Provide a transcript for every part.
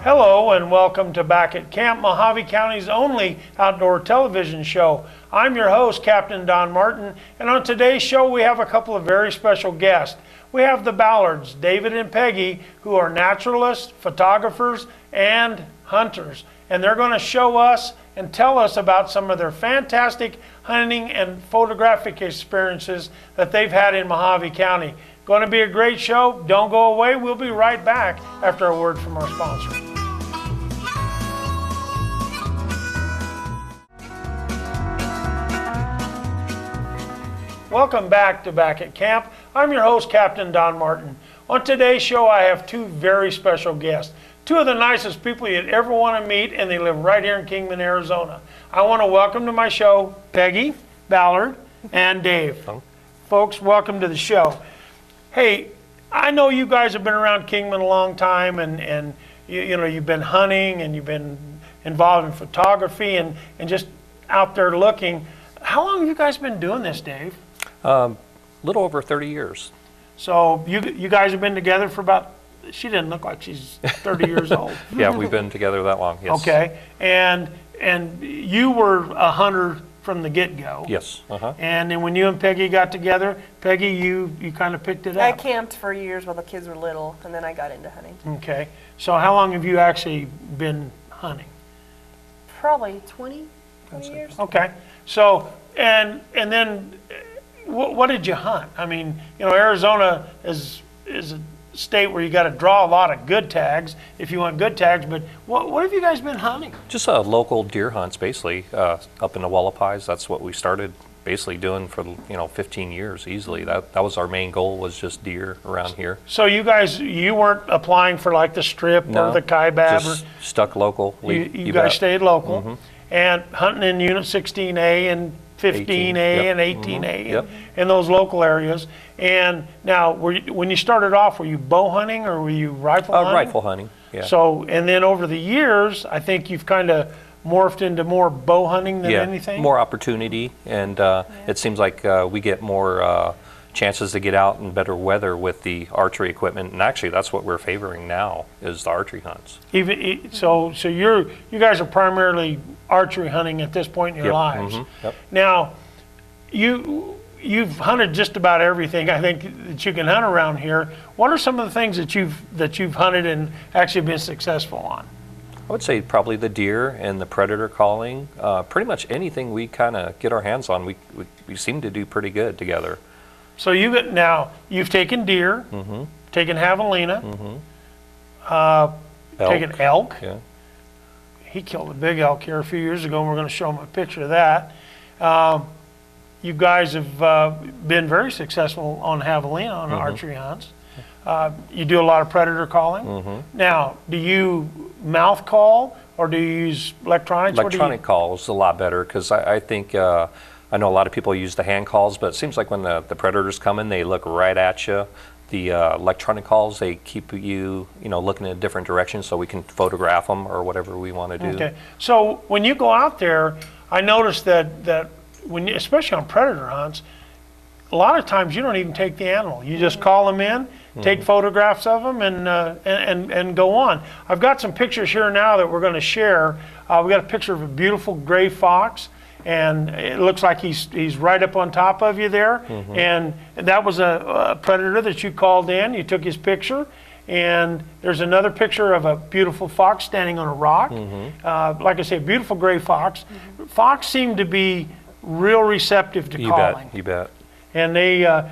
Hello and welcome to Back at Camp, Mojave County's only outdoor television show. I'm your host, Captain Don Martin, and on today's show we have a couple of very special guests. We have the Ballards, David and Peggy, who are naturalists, photographers, and hunters. And they're going to show us and tell us about some of their fantastic hunting and photographic experiences that they've had in Mojave County. Going to be a great show. Don't go away. We'll be right back after a word from our sponsor. Welcome back to Back at Camp. I'm your host, Captain Don Martin. On today's show, I have two very special guests. Two of the nicest people you'd ever want to meet, and they live right here in Kingman, Arizona. I want to welcome to my show, Peggy Ballard and Dave. Oh. Folks, welcome to the show. Hey, I know you guys have been around Kingman a long time, and you know, you've been hunting, and you've been involved in photography, and just out there looking. How long have you guys been doing this, Dave? Little over 30 years. So you guys have been together for about, she didn't look like she's 30 years old. Yeah, we've been together that long, yes. Okay, and you were a hunter from the get-go. Yes. Uh-huh. And then when you and Peggy got together, Peggy, you kind of picked it up. I camped for years while the kids were little, and then I got into hunting. Okay, so how long have you actually been hunting? Probably 20 years. Okay, so, and then what did you hunt? I mean, you know, Arizona is a state where you got to draw a lot of good tags if you want good tags, but what have you guys been hunting? Just local deer hunts, basically, up in the Wallapies. That's what we started basically doing for, 15 years easily. That was our main goal, was just deer around here. So you guys, you weren't applying for like the strip or the kaibab? Just stuck local. You guys stayed local. Mm-hmm. And hunting in Unit 16A and 15A and 18A in those local areas. And now, when you started off, were you bow hunting or were you rifle hunting? Rifle hunting, yeah. So, and then over the years, I think you've kind of morphed into more bow hunting than anything? More opportunity, and it seems like we get more chances to get out in better weather with the archery equipment, and actually that's what we're favoring now, is the archery hunts. So you guys are primarily archery hunting at this point in your lives. Mm-hmm. Yep. Now, you've hunted just about everything I think that you can hunt around here. What are some of the things that you've hunted and actually been successful on? I would say probably the deer and the predator calling. Pretty much anything we kind of get our hands on, we seem to do pretty good together. So you've taken deer, taken javelina, taken elk. Yeah. He killed a big elk here a few years ago, and we're going to show him a picture of that. You guys have been very successful on javelina on archery hunts. You do a lot of predator calling. Now, do you mouth call or do you use electronics? Electronic call is a lot better, because I think I know a lot of people use the hand calls, but it seems like when the predators come in, they look right at you. The electronic calls, they keep you, looking in a different direction, so we can photograph them or whatever we want to do. Okay. So when you go out there, I noticed that when especially on predator hunts, a lot of times you don't even take the animal. You just call them in, take photographs of them, and go on. I've got some pictures here now that we're going to share. We got a picture of a beautiful gray fox, and it looks like he's right up on top of you there. And that was a predator that you called in. You took his picture, and there's another picture of a beautiful fox standing on a rock. Like I say, beautiful gray fox. Fox seem to be real receptive to calling. You bet. And they'll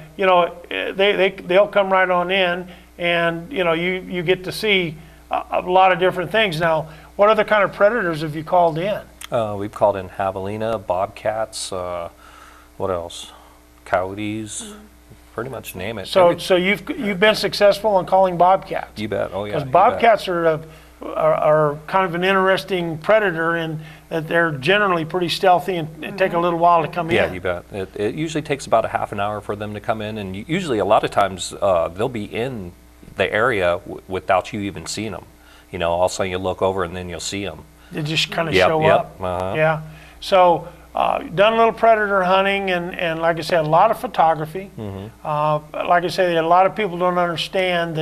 come right on in, and you get to see a lot of different things. Now, what other kind of predators have you called in? We've called in javelina, bobcats, what else? Coyotes, pretty much name it. So you've been successful in calling bobcats. You bet. Oh yeah. Because bobcats are kind of an interesting predator in that they're generally pretty stealthy and take a little while to come in. Yeah, you bet. It usually takes about a half an hour for them to come in, and usually a lot of times they'll be in the area without you even seeing them. All of a sudden you look over and then you'll see them. They just kind of show up. Yeah. So done a little predator hunting, and like I said, a lot of photography. Like I say, a lot of people don't understand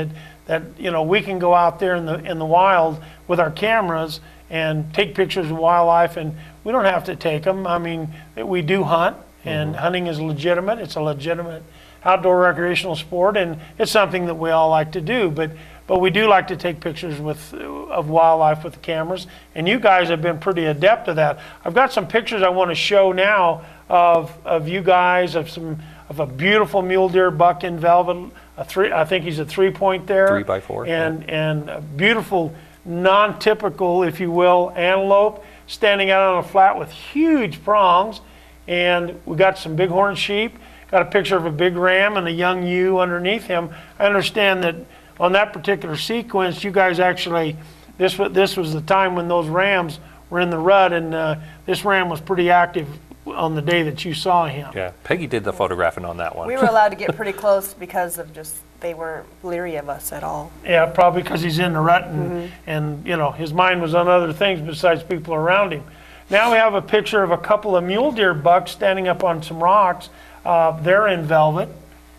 that, you know, we can go out there in the wild with our cameras and take pictures of wildlife, and we don't have to take them. I mean, we do hunt, and hunting is legitimate. It's a legitimate outdoor recreational sport, and it's something that we all like to do. But we do like to take pictures of wildlife with the cameras, and you guys have been pretty adept at that. I've got some pictures I want to show now of you guys, of a beautiful mule deer buck in velvet. I think he's a 3-point there. 3x4. And a beautiful, non-typical, if you will, antelope standing out on a flat with huge prongs. And we got some bighorn sheep. Got a picture of a big ram and a young ewe underneath him. I understand that on that particular sequence, you guys actually, this was the time when those rams were in the rut, and this ram was pretty active on the day that you saw him. Yeah, Peggy did the photographing on that one. We were allowed to get pretty close because of just, they weren't leery of us at all. Yeah, probably because he's in the rut, and you know, his mind was on other things besides people around him. Now we have a picture of a couple of mule deer bucks standing up on some rocks. They're in velvet,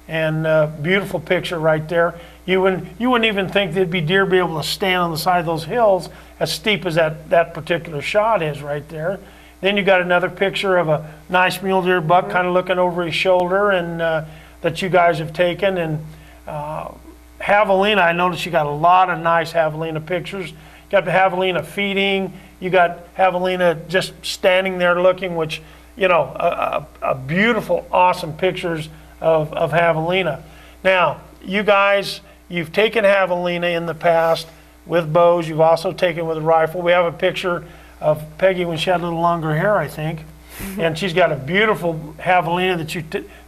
and beautiful picture right there. You wouldn't even think there'd be deer be able to stand on the side of those hills as steep as that particular shot is right there. Then you got another picture of a nice mule deer buck kind of looking over his shoulder, and that you guys have taken. And javelina, I noticed you got a lot of nice javelina pictures. You got the javelina feeding. You got javelina just standing there looking, which, you know, a beautiful, awesome pictures of javelina. Now, you guys, you've taken javelina in the past with bows. You've also taken with a rifle. We have a picture of Peggy when she had a little longer hair, I think. And she's got a beautiful javelina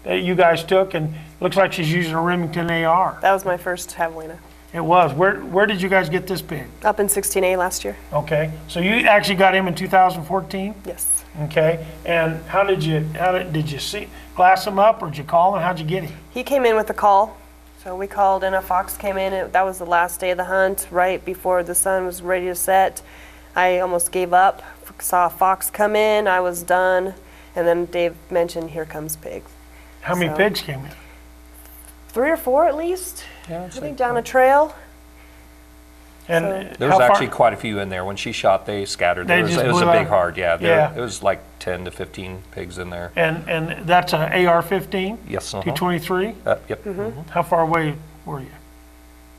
that you guys took, and looks like she's using a Remington AR. That was my first javelina. It was. Where did you guys get this pig? Up in 16A last year. Okay, so you actually got him in 2014? Yes. Okay, and how did you glass him up, or did you call him? How'd you get him? He came in with a call. So we called and a fox came in. That was the last day of the hunt, right before the sun was ready to set. I almost gave up, saw a fox come in, I was done, and then Dave mentioned, here comes pig. How many pigs came in? 3 or 4 at least, Yeah, I think down a trail. And there was actually quite a few in there. When she shot, they scattered. They It was just a blew big out. hard, yeah. Yeah. It was like 10 to 15 pigs in there. And that's an AR-15? Yes. 223? Yep. How far away were you?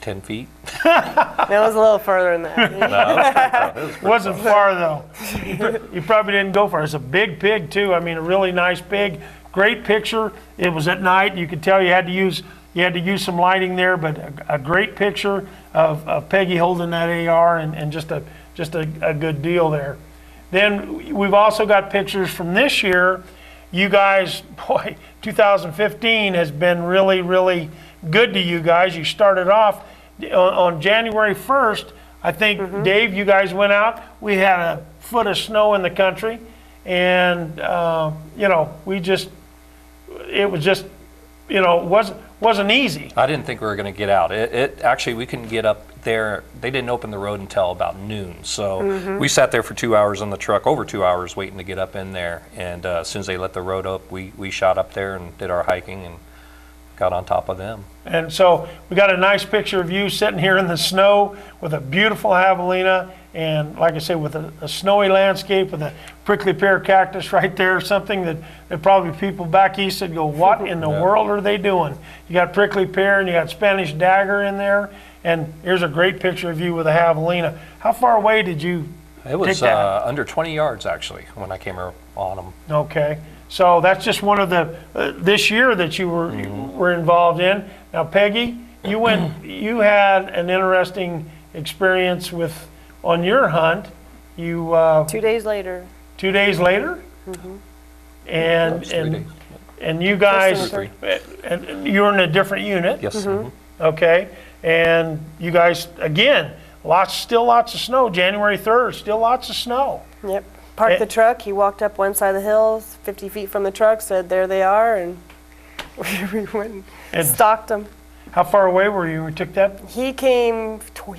10 feet. That was a little further than that. It wasn't far though. You probably didn't go far. It's a big pig too. I mean, a really nice pig. Great picture. It was at night. You could tell you had to use some lighting there, but a great picture of Peggy holding that AR, and just a good deal there. Then we've also got pictures from this year. You guys, boy, 2015 has been really, really good to you guys. You started off on January 1st, I think, Dave, you guys went out. We had a foot of snow in the country, and you know, it was just, you know, wasn't easy. I didn't think we were going to get out. It actually, we couldn't get up there. They didn't open the road until about noon. So we sat there for 2 hours on the truck, over 2 hours, waiting to get up in there. And as soon as they let the road up, we shot up there and did our hiking and got on top of them. And so we got a nice picture of you sitting here in the snow with a beautiful javelina, and like I say, with a snowy landscape with a prickly pear cactus right there, something that probably people back east would go, what in the world are they doing? You got prickly pear and you got Spanish dagger in there, and here's a great picture of you with a javelina. How far away did you It was take that? under 20 yards, actually, when I came on them. Okay, so that's just one of the this year that you were involved in. Now, Peggy, you had an interesting experience on your hunt. You 2 days later. 2 days later, That was 3 days. and you guys, Three. and you were in a different unit. Yes. Okay, and you guys again, still lots of snow. January 3rd, still lots of snow. Yep. Parked the truck. He walked up one side of the hills, 50 feet from the truck, said, there they are, and we went and stalked them. How far away were you when we took that? He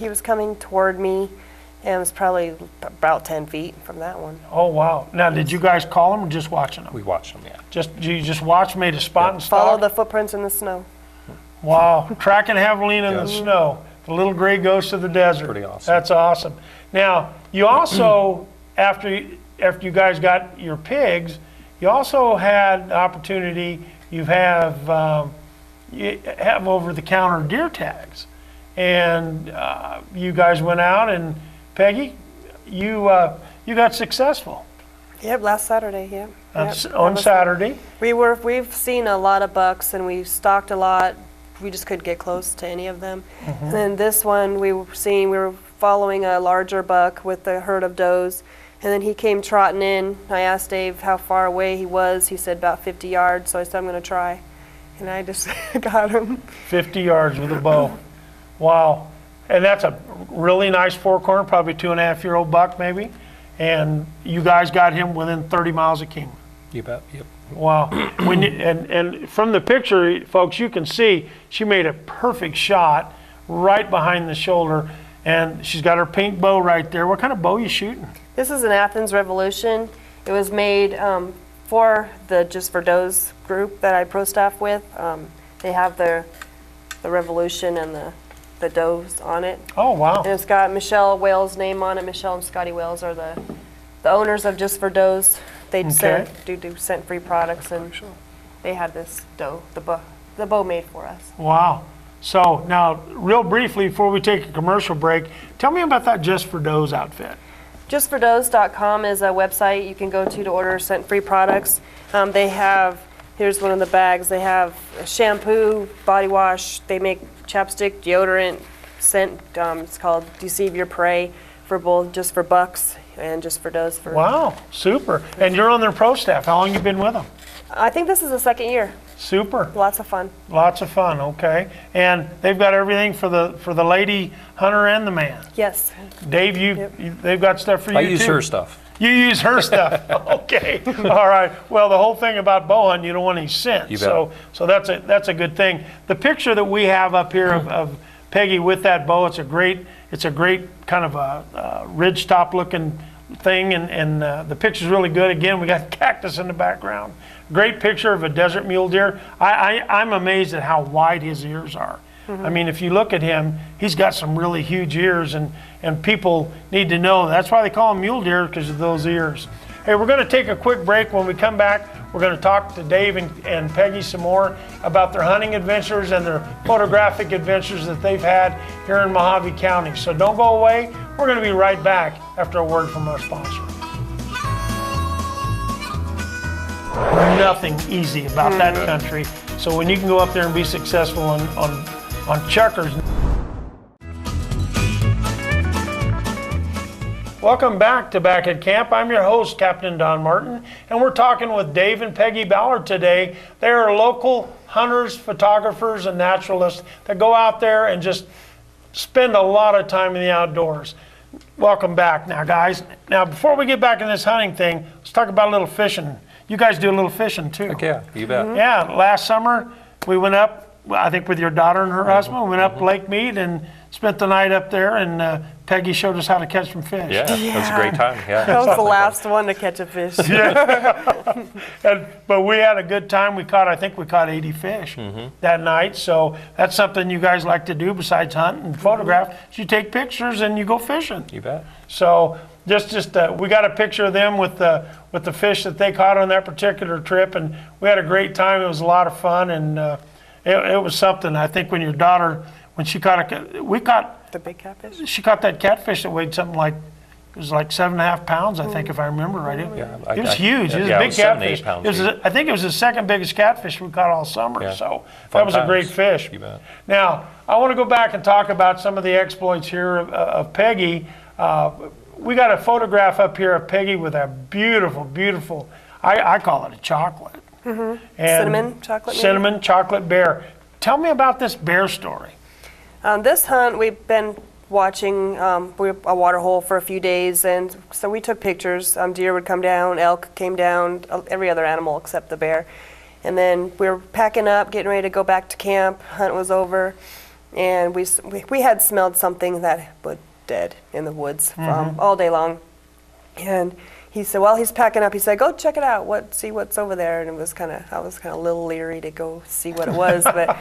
was coming toward me, and it was probably about 10 feet from that one. Oh, wow. Now, did you guys call them or just watching them? We watched them, yeah. You just watched, made a spot and Follow stalk? the footprints in the snow. Wow, tracking javelina in the snow. The little gray ghost of the desert. Pretty awesome. That's awesome. Now, you also, after you guys got your pigs, you also had the opportunity, you have over-the-counter deer tags. And you guys went out, and Peggy, you got successful. Yep, last Saturday, yeah. That's Yep, on Saturday. We've seen a lot of bucks, and we stalked a lot. We just couldn't get close to any of them. Mm-hmm. And then this one we were following a larger buck with a herd of does, and then he came trotting in. I asked Dave how far away he was. He said about 50 yards, so I said I'm going to try. And I just got him. 50 yards with a bow. Wow. And that's a really nice four-corner, probably 2.5-year-old buck maybe. And you guys got him within 30 miles of Kingman. You bet. Yep. Wow. And from the picture, folks, you can see she made a perfect shot right behind the shoulder. And she's got her pink bow right there. What kind of bow are you shooting? This is an Athens Revolution. It was made for the Just for Does group that I pro staff with. They have the Revolution and the does on it. Oh, wow. And it's got Michelle Wales' name on it. Michelle and Scotty Wales are the owners of Just for Does. They Okay. do scent-free products, and they had this doe, the bow made for us. Wow. So now, real briefly, before we take a commercial break, tell me about that Just for Does outfit. JustForDoes.com is a website you can go to order scent-free products. They have, here's one of the bags, they have shampoo, body wash, they make chapstick, deodorant, scent, it's called Deceive Your Prey, for both Just for Bucks and Just for Does. Wow, super. And you're on their pro staff. How long you been with them? I think this is the second year. Super. Lots of fun. Lots of fun, okay. And they've got everything for the lady hunter and the man. Yes. Dave, they've got stuff for you I use too. her stuff. You use her stuff. Okay. All right. Well, the whole thing about bow hunting, you don't want any scent. You bet. So that's a good thing. The picture that we have up here of Peggy with that bow, it's a great kind of a ridge top looking thing, and the picture's really good. Again, we got cactus in the background. Great picture of a desert mule deer. I'm amazed at how wide his ears are. I mean, if you look at him, he's got some really huge ears, and people need to know. That's why they call him mule deer, because of those ears. Hey, we're going to take a quick break. When we come back, we're going to talk to Dave and Peggy some more about their hunting adventures and their photographic adventures that they've had here in Mojave County. So don't go away. We're going to be right back after a word from our sponsor. Nothing easy about that country. So when you can go up there and be successful on chuckers. Welcome back to Back at Camp. I'm your host, Captain Don Martin, and we're talking with Dave and Peggy Ballard today. They are local hunters, photographers, and naturalists that go out there and just spend a lot of time in the outdoors. Welcome back now, guys. Now, before we get back in this hunting thing, let's talk about a little fishing. You guys do a little fishing too. Heck yeah, you bet. Yeah, last summer we went up, I think with your daughter and her husband, we went up Lake Mead and spent the night up there, and Peggy showed us how to catch some fish. Yeah, that was a great time. Yeah. That was the last one to catch a fish. But we had a good time. I think we caught 80 fish that night. So that's something you guys like to do besides hunt and photograph. You take pictures and you go fishing. You bet. So we got a picture of them with the fish that they caught on that particular trip, and we had a great time. It was a lot of fun, and it was something. I think when your daughter, when she caught The big catfish? she caught that catfish that weighed something like, it was like 7.5 pounds, I think, if I remember right. It was huge. It was a big catfish. I think it was the second biggest catfish we caught all summer. Yeah. So Fun that was a times. great fish. You bet. Now, I want to go back and talk about some of the exploits here of Peggy. We got a photograph up here of Peggy with a beautiful, beautiful, I call it a chocolate. And Cinnamon chocolate, maybe? Cinnamon chocolate bear. Tell me about this bear story. This hunt, we've been watching a water hole for a few days, and so we took pictures. Deer would come down, elk came down, every other animal except the bear. And then we were packing up, getting ready to go back to camp. Hunt was over, and we had smelled something that was dead in the woods all day long. And he said, well, he's packing up. He said, go check it out, see what's over there. And I was kind of a little leery to go see what it was. But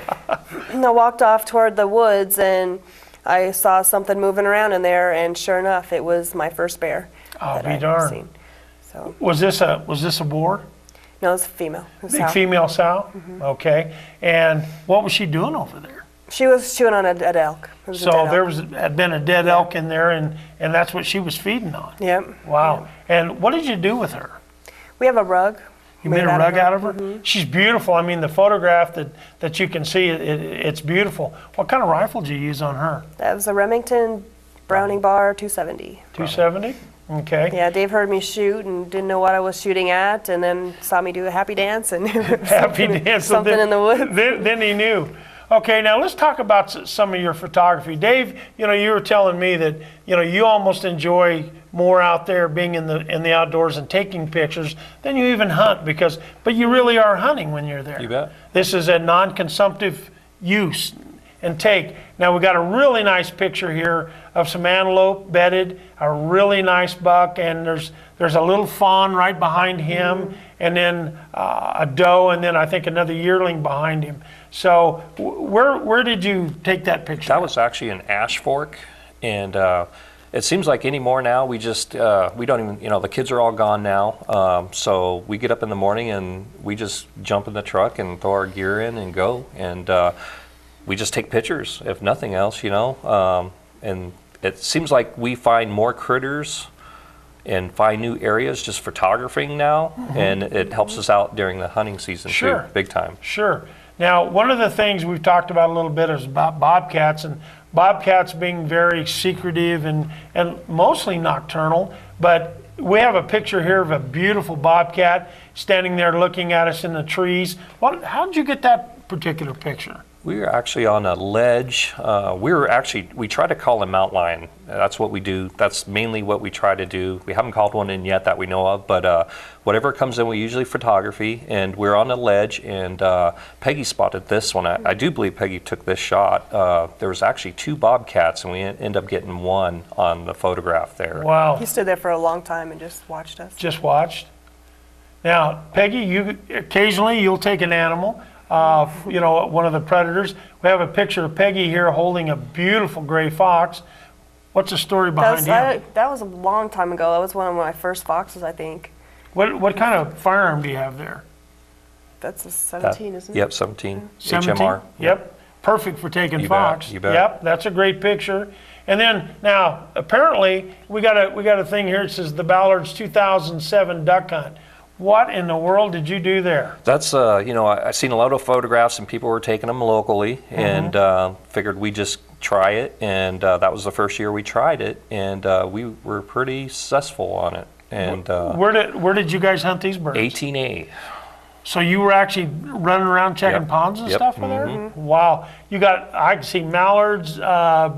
I walked off toward the woods, and I saw something moving around in there, and sure enough, it was my first bear that be I'd darned. seen. So, Was this a boar? no, it was a female. It was Big sow. female sow? Okay. And what was she doing over there? She was chewing on a dead elk. It was a So dead there elk. had been a dead elk in there, and that's what she was feeding on. Yep. Wow. And what did you do with her? We have a rug. You made a rug out of her? She's beautiful. I mean, the photograph that you can see, it's beautiful. What kind of rifle did you use on her? That was a Remington Browning Bar 270. 270? Okay. Yeah, Dave heard me shoot and didn't know what I was shooting at, and then saw me do a happy dance and Happy dance. So something in the woods. Then he knew. Okay, now let's talk about some of your photography. Dave, you were telling me that, you almost enjoy more out there being in the outdoors and taking pictures than you even hunt but you really are hunting when you're there. You bet. This is a non-consumptive use and take. Now we got a really nice picture here of some antelope bedded, a really nice buck, and there's a little fawn right behind him, and then a doe, and then I think another yearling behind him. So where did you take that picture? That was actually an ash fork, and it seems like anymore now we just we don't even the kids are all gone now, so we get up in the morning and we just jump in the truck and throw our gear in and go, and we just take pictures if nothing else, and it seems like we find more critters and find new areas just photographing now, and it helps us out during the hunting season too, big time. Sure. Now, one of the things we've talked about a little bit is about bobcats, and bobcats being very secretive and mostly nocturnal, but we have a picture here of a beautiful bobcat standing there looking at us in the trees. How did you get that particular picture? We were actually on a ledge. We try to call a mountain lion. That's what we do. That's mainly what we try to do. We haven't called one in yet that we know of, but whatever comes in, we usually photography. And we're on a ledge, and Peggy spotted this one. I do believe Peggy took this shot. There was actually 2 bobcats, and we end up getting one on the photograph there. Wow. He stood there for a long time and just watched us. Just watched. Now, Peggy, you'll take an animal. One of the predators. We have a picture of Peggy here holding a beautiful gray fox. What's the story behind him? That was a long time ago. That was one of my first foxes, I think. What kind of firearm do you have there? That's a 17, isn't it? Yep, 17. 17? HMR. Yep. Perfect for taking You fox. bet, you bet. Yep, that's a great picture. And then now, apparently, we got a thing here that says the Ballard's 2007 duck hunt. What in the world did you do there? That's, I've seen a lot of photographs and people were taking them locally, and figured we'd just try it, and that was the first year we tried it, and we were pretty successful on it. And where did you guys hunt these birds? 18A. So you were actually running around checking ponds and stuff with there? Wow. I can see mallards,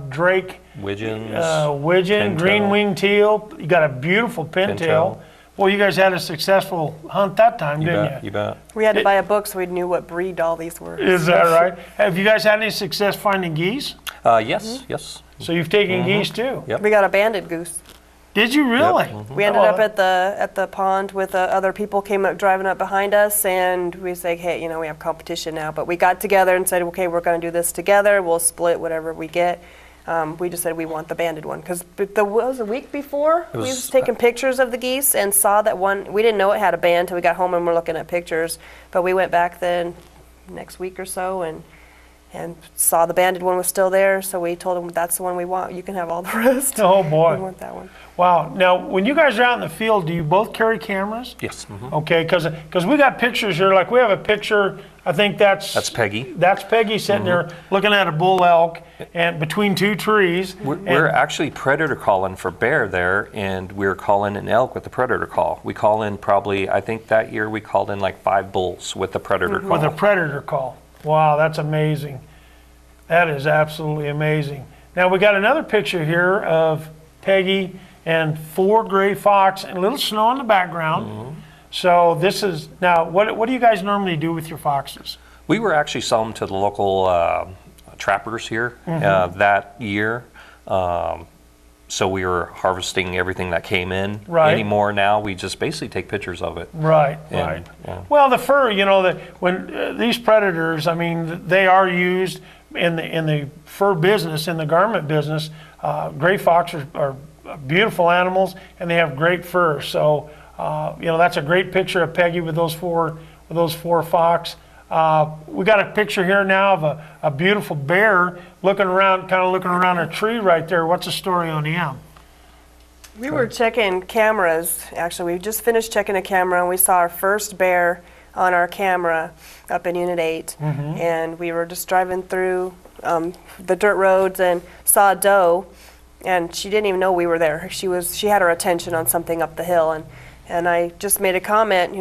drake, widgeon, green-winged teal. You got a beautiful pintail. Well, you guys had a successful hunt that time, didn't you? You bet. We had to buy a book so we knew what breed all these were. Is that right? Have you guys had any success finding geese? Yes. So you've taken geese too? Yep. We got a banded goose. Did you really? Yep. We ended up at the pond with other people came up driving up behind us, and we said, hey, we have competition now. But we got together and said, okay, we're going to do this together. We'll split whatever we get. We just said we want the banded one because was a week before we was taking pictures of the geese and saw that one. We didn't know it had a band until we got home and we're looking at pictures. But we went back then next week or so and saw the banded one was still there. So we told them that's the one we want. You can have all the rest. Oh boy! We want that one. Wow. Now, when you guys are out in the field, do you both carry cameras? Yes. Okay, because we got pictures here. Like we have a picture. I think that's Peggy. That's Peggy sitting there looking at a bull elk and between 2 trees. We're actually predator calling for bear there, and we're calling an elk with the predator call. We call in I think that year we called in like 5 bulls with the predator call. With a predator call. Wow, that's amazing. That is absolutely amazing. Now we got another picture here of Peggy and 4 gray fox and a little snow in the background. So this is, now what do you guys normally do with your foxes? We were actually selling them to the local trappers here that year. So we were harvesting everything that came in. Right. Anymore now, we just basically take pictures of it. Right, And, right. yeah. Well, the fur, when these predators, I mean, they are used in the fur business, in the garment business, gray fox are beautiful animals, and they have great fur. So that's a great picture of Peggy with those four fox. We got a picture here now of a beautiful bear looking around a tree right there. What's the story on him? We were checking cameras. Actually, we just finished checking a camera, and we saw our first bear on our camera up in Unit 8. And we were just driving through the dirt roads and saw a doe, and she didn't even know we were there. She had her attention on something up the hill, and I just made a comment,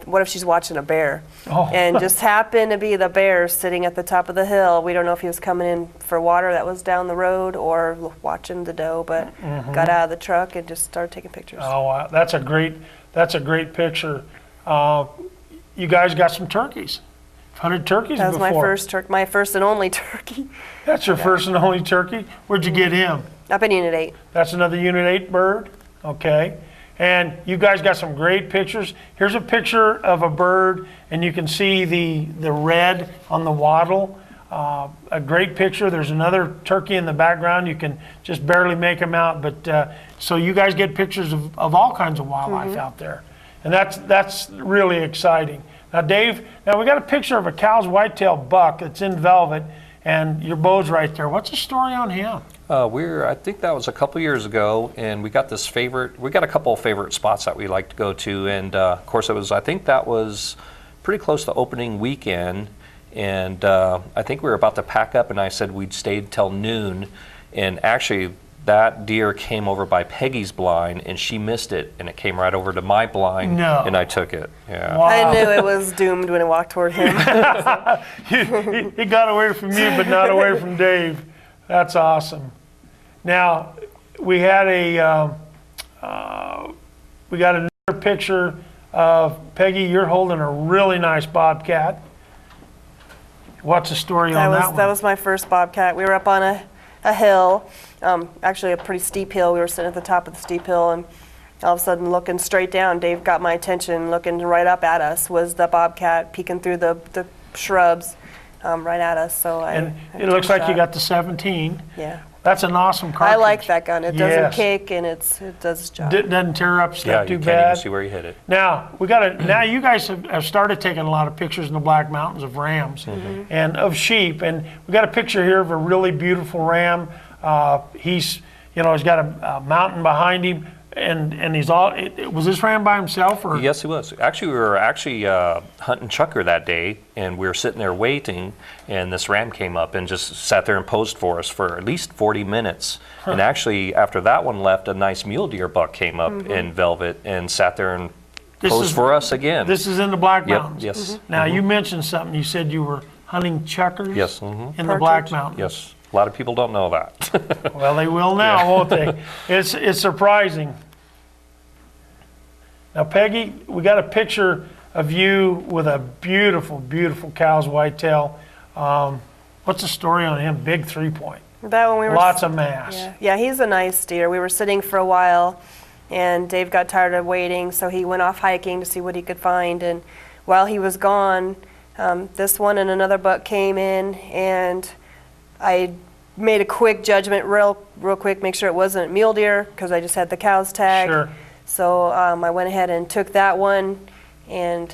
what if she's watching a bear? Oh. And just happened to be the bear sitting at the top of the hill. We don't know if he was coming in for water that was down the road or watching the doe, but got out of the truck and just started taking pictures. Oh, wow. That's a great picture. You guys got some turkeys. Hunted turkeys That was before. my first and only turkey. That's your first and only turkey? Where'd you get him? Up in Unit 8. That's another Unit 8 bird? Okay. And you guys got some great pictures. Here's a picture of a bird, and you can see the red on the wattle. A great picture. There's another turkey in the background. You can just barely make them out. But so you guys get pictures of all kinds of wildlife out there. And that's really exciting. Now, Dave, we got a picture of a Cow's whitetail buck that's in velvet, and your bow's right there. What's the story on him? I think that was a couple years ago, and we got a couple of favorite spots that we like to go to, and of course I think that was pretty close to opening weekend, and I think we were about to pack up, and I said we'd stay till noon, and actually that deer came over by Peggy's blind, and she missed it, and it came right over to my blind, and I took it. Yeah. Wow. I knew it was doomed when I walked toward him. He got away from you, but not away from Dave. That's awesome. Now, we got another picture of Peggy. You're holding a really nice bobcat. What's the story on that one? That was my first bobcat. We were up on a hill, actually a pretty steep hill. We were sitting at the top of the steep hill, and all of a sudden, looking straight down, Dave got my attention. Looking right up at us was the bobcat peeking through the shrubs right at us. So it looks like you got the 17. Yeah. That's an awesome cartridge. I like that gun. It doesn't Yes. kick, and it does its job. Doesn't tear up stuff too you can't bad. even see where you hit it. Now now you guys have started taking a lot of pictures in the Black Mountains of rams and of sheep, and we got a picture here of a really beautiful ram. He's got a mountain behind him, and he's all. Was this ram by himself, or? Yes, he was. Actually, we were hunting chucker that day, and we were sitting there waiting, and this ram came up and just sat there and posed for us for at least 40 minutes. And actually, after that one left, a nice mule deer buck came up in velvet and sat there and posed for us again. This is in the Black Mountains. Yes. Now you mentioned something. You said you were hunting chuckers. Yes. In the Black Mountains. Yes. A lot of people don't know that. Well, they will now, won't they? It's surprising. Now, Peggy, we got a picture of you with a beautiful, beautiful Cow's whitetail. What's the story on him? Big 3-point. That one we were Lots of mass. Yeah, he's a nice deer. We were sitting for a while, and Dave got tired of waiting, so he went off hiking to see what he could find. And while he was gone, this one and another buck came in, and I made a quick judgment, real quick, make sure it wasn't mule deer, because I just had the cow's tag. Sure. So I went ahead and took that one, and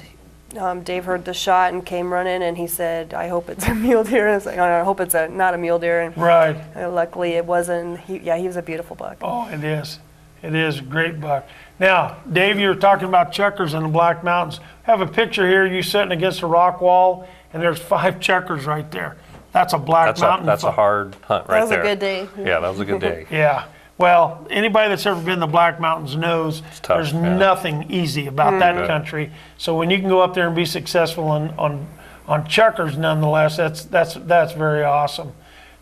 Dave heard the shot and came running, and he said, "I hope it's a mule deer." I was like, "Oh, no, I hope it's not a mule deer." And Right. luckily, it wasn't. He was a beautiful buck. Oh, it is. It is a great buck. Now, Dave, you were talking about chuckers in the Black Mountains. I have a picture here. You sitting against a rock wall, and there's 5 chuckers right there. That's a Black Mountain. That's a hard hunt right there. That was a good day. Yeah, that was a good day. Yeah. Well, anybody that's ever been in the Black Mountains knows tough, there's yeah. nothing easy about that country. So when you can go up there and be successful on chuckers, nonetheless, that's very awesome.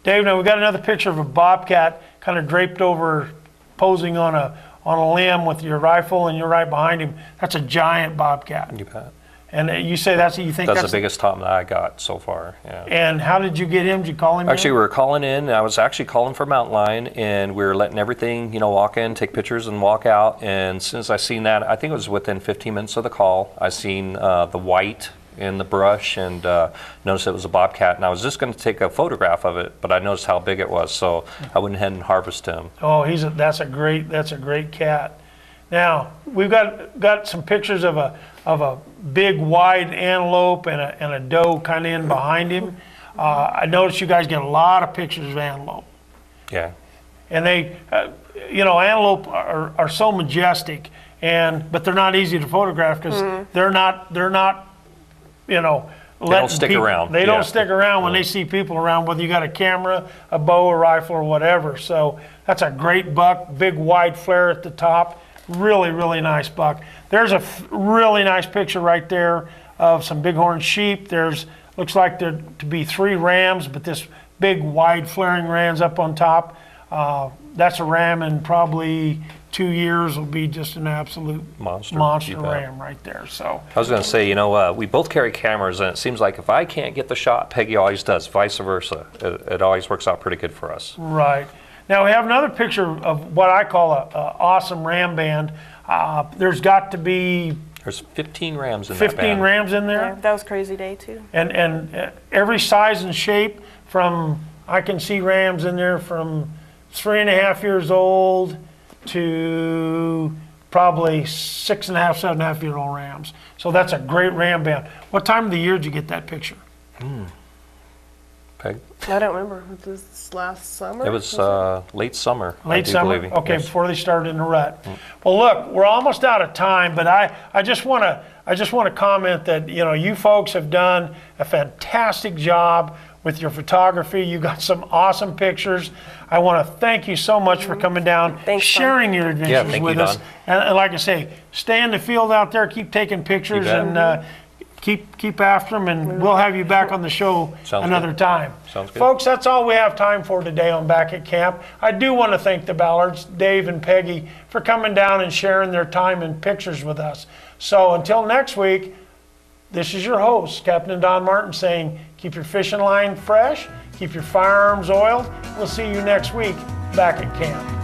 Dave, now we got another picture of a bobcat kind of draped over, posing on a limb with your rifle, and you're right behind him. That's a giant bobcat. You bet. And you say that's the biggest tom that I got so far. Yeah. And how did you get him? Did you call him? Actually, in? we were calling in. I was actually calling for mountain lion, and we were letting everything, walk in, take pictures, and walk out. And as soon as I seen that, I think it was within 15 minutes of the call, I seen the white in the brush and noticed it was a bobcat, and I was just going to take a photograph of it, but I noticed how big it was, so I went ahead and harvested him. Oh, that's a great cat. Now we've got some pictures of a big wide antelope and a doe kind of in behind him. I noticed you guys get a lot of pictures of antelope. Yeah. And they, antelope are so majestic, but they're not easy to photograph because they're not, they don't stick around. They don't stick around when they see people around, whether you got a camera, a bow, a rifle, or whatever. So that's a great buck, big wide flare at the top. Really, really nice buck. There's a really nice picture right there of some bighorn sheep. Looks like there to be 3 rams, but this big wide flaring ram's up on top. That's a ram in probably 2 years will be just an absolute monster ram right there. So I was going to say, we both carry cameras, and it seems like if I can't get the shot, Peggy always does, vice versa. It always works out pretty good for us. Right. Now we have another picture of what I call a awesome ram band. There's got to be There's 15 rams in that band. 15 rams in there. Yeah, that was a crazy day too. And every size and shape I can see rams in there from 3.5 years old to probably 6.5, 7.5-year-old rams. So that's a great ram band. What time of the year did you get that picture? Peg? I don't remember. Was this last summer? It was late summer. Late summer? Believe. Okay, Yes. before they started in the rut. Well, look, we're almost out of time, but I just want to comment that you folks have done a fantastic job with your photography. You got some awesome pictures. I want to thank you so much for coming down, Thanks, sharing your adventures thank with you, us. Don. And like I say, stay in the field out there, keep taking pictures, You bet. and keep after them, and we'll have you back on the show Sounds another good. time. Sounds good. Folks, that's all we have time for today on Back at Camp. I do want to thank the Ballards, Dave and Peggy, for coming down and sharing their time and pictures with us. So until next week, this is your host, Captain Don Martin, saying keep your fishing line fresh, keep your firearms oiled. We'll see you next week back at camp.